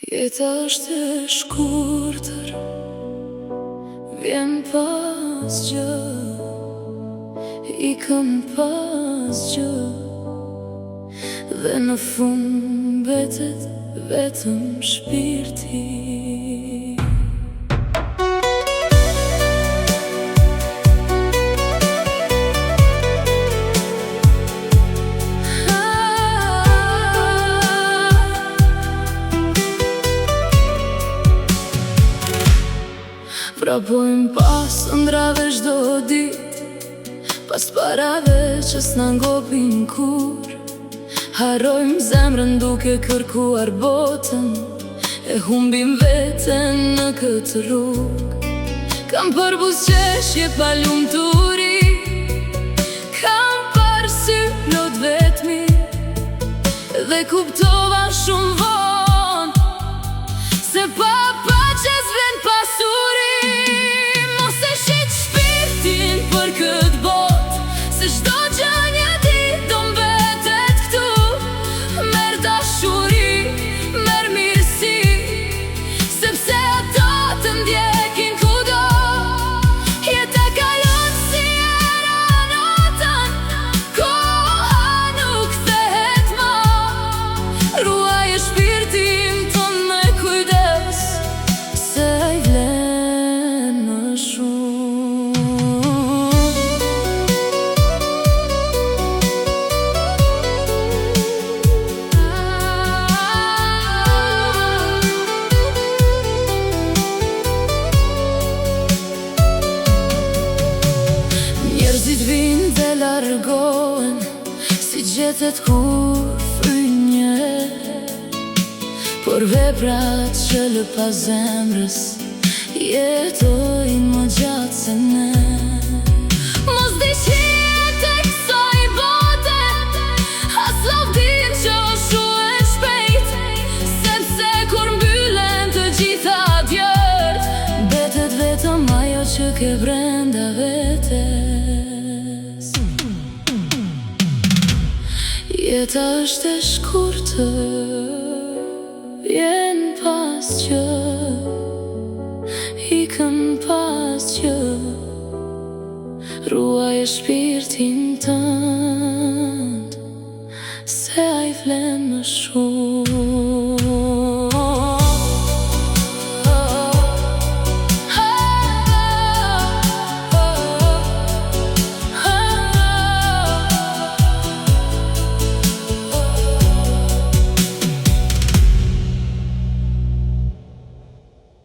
Jeta është e shkurtër, vjen pas gjë, ikëm pas gjë, dhe në fund mbetet vetëm shpirti. Vrapojmë pas ëndrave çdo dit, pas parave që s'na ngopin kur. Harrojmë zemrën duke kërkuar botën, e humbim veten në këtë rrugë. Kam për buzëqeshje pa lumturi, kam për sy plot vetmi, dhe kuptova shumë vonë se pa paçe s'vlen pasuri. Mos e shit shpirtin për këtë botë, se çdo gjë një ditë do mbetet këtu. Merr dashuri, merr mirësi, sepse ato të ndjekin kudo. Jeta kalon si era natën, koha nuk kthehet më. Ruaje shpirtin ton me kujdes, se ai vlen më shumë. Njerëzit vinë dhe largohen, si gjetet kur fryn një herë. Por veprat që lë pas zemrës jetojnë më gjatë se ne. Mos diqije tek kësaj bote, as lavdin që shuhet shpejt, sepse kur mbyllen të gjitha djert, mbetet vetëm ajo që ke brenda vetes. Jeta është e shkurtër, vjen pas gjë, ikën pas gjë, ruaje shpirtin